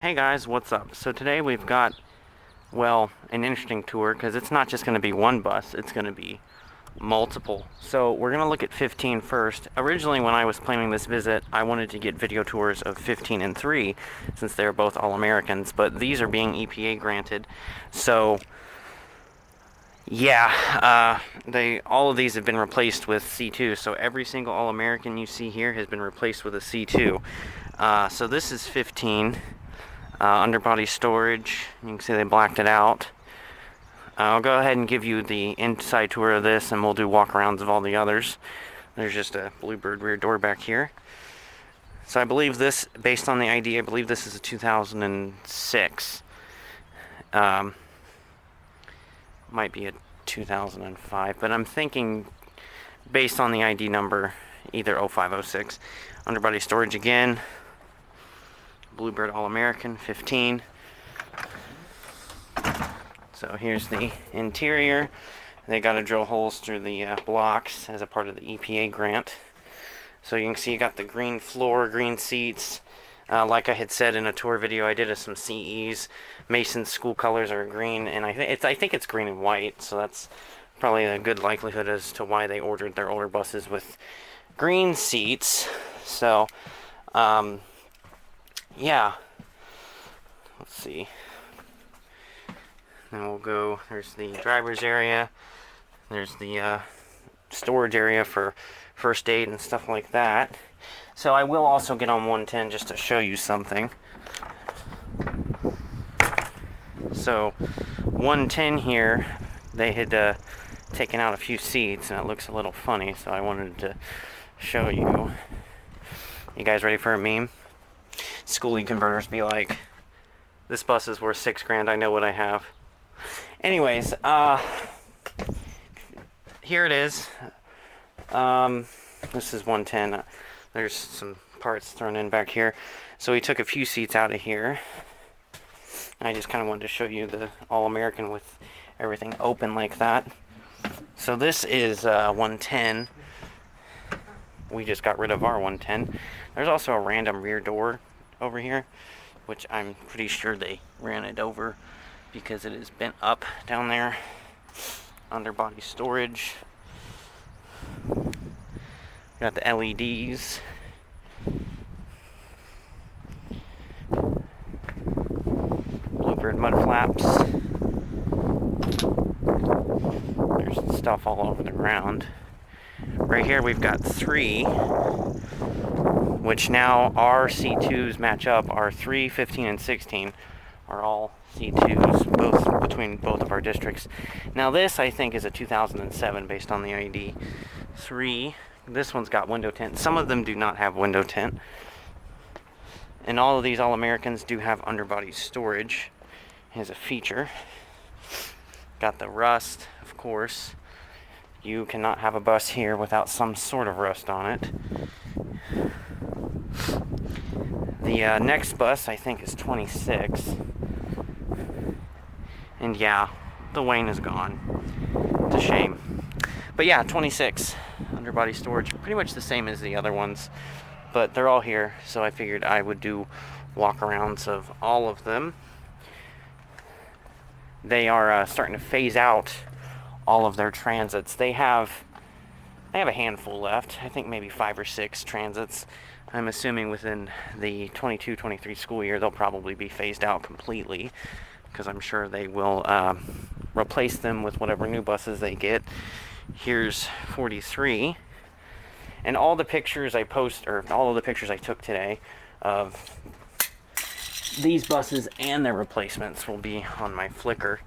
Hey guys, what's up? So today we've got, well, an interesting tour because it's not just going to be one bus, it's going to be multiple. So we're going to look at 15 first. Originally, when I was planning this visit, I wanted to get video tours of 15 and 3 since they're both All-Americans, but these are being EPA granted. So yeah, all of these have been replaced with C2. So every single All-American you see here has been replaced with a C2. So this is 15. Underbody storage, you can see they blacked it out. I'll go ahead and give you the inside tour of this and we'll do walk-arounds of all the others. There's just a Bluebird rear door back here. So I believe this, based on the ID, I believe this is a 2006. Might be a 2005, but I'm thinking based on the ID number, either 0506. Underbody storage again. Bluebird All-American 15. So here's the interior. They got to drill holes through the blocks as a part of the EPA grant. So you can see you got the green floor, green seats. Like I had said in a tour video I did of some CEs, Mason's school colors are green, and I think it's green and white. So that's probably a good likelihood as to why they ordered their older buses with green seats. So yeah, let's see. Then we'll go, there's the driver's area, there's the storage area for first aid and stuff like that. So I will also get on 110 just to show you something. So 110 here, they had taken out a few seats and it looks a little funny, so I wanted to show you. You guys ready for a meme? Schoolie converters be like, this bus is worth $6,000, I know what I have. Anyways, here it is. This is 110. There's some parts thrown in back here. So we took a few seats out of here. I just kind of wanted to show you the All-American with everything open like that. So this is 110. We just got rid of our 110. There's also a random rear door over here, which I'm pretty sure they ran it over because it is bent up down there. Underbody storage. Got the LEDs. Bluebird mud flaps. There's stuff all over the ground. Right here we've got 3, which now our C2s match up. Our 3, 15, and 16 are all C2s, both between both of our districts. Now this, I think, is a 2007 based on the ID. 3, this one's got window tint. Some of them do not have window tint. And all of these All-Americans do have underbody storage as a feature. Got the rust, of course. You cannot have a bus here without some sort of rust on it. The next bus, I think, is 26. And yeah, the Wayne is gone. It's a shame. But yeah, 26. Underbody storage. Pretty much the same as the other ones. But they're all here, so I figured I would do walk-arounds of all of them. They are starting to phase out all of their transits. They have a handful left. I think maybe 5 or 6 transits. I'm assuming within the 22-23 school year they'll probably be phased out completely, because I'm sure they will replace them with whatever new buses they get. Here's 43. And all the pictures I post, or all of the pictures I took today of these buses and their replacements will be on my Flickr.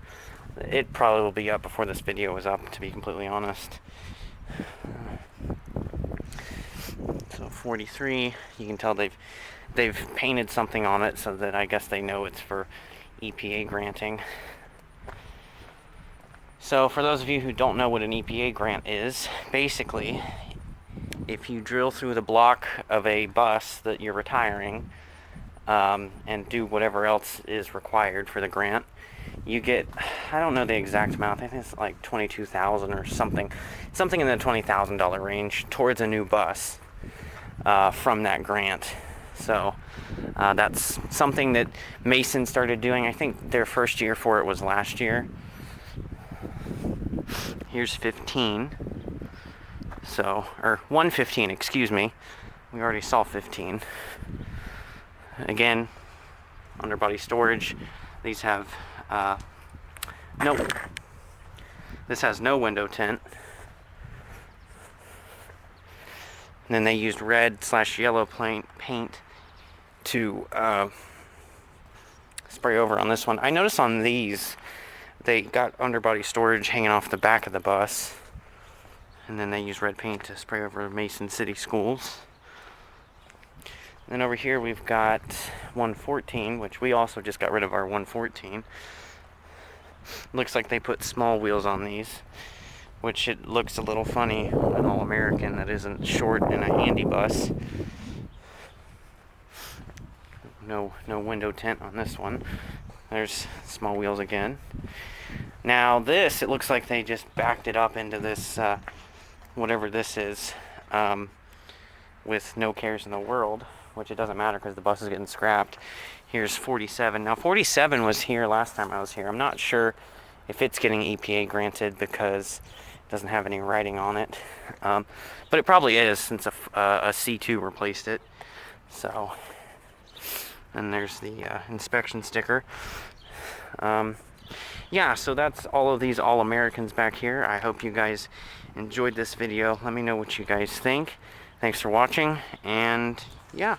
It probably will be up before this video is up, to be completely honest. So 43, you can tell they've painted something on it so that I guess they know it's for EPA granting. So for those of you who don't know what an EPA grant is, basically, if you drill through the block of a bus that you're retiring and do whatever else is required for the grant, you get, I don't know the exact amount, I think it's like $22,000 or something in the $20,000 range towards a new bus from that grant. So that's something that Mason started doing. I think their first year for it was last year. Here's 15. So, or 115, excuse me. We already saw 15. Again, underbody storage. These have no. This has no window tint. And then they used red/yellow paint to spray over on this one. I noticed on these, they got underbody storage hanging off the back of the bus. And then they use red paint to spray over Mason City Schools. And then over here we've got 114, which we also just got rid of our 114. Looks like they put small wheels on these, which it looks a little funny on an All-American that isn't short in a handy bus. No window tint on this one. There's small wheels again. Now this, it looks like they just backed it up into this, whatever this is, with no cares in the world, which it doesn't matter because the bus is getting scrapped. Here's 47. Now 47 was here last time I was here. I'm not sure if it's getting EPA granted because it doesn't have any writing on it, but it probably is since a C2 replaced it. So, and there's the inspection sticker. Yeah, so that's all of these All-Americans back here. I hope you guys enjoyed this video. Let me know what you guys think. Thanks for watching, and yeah.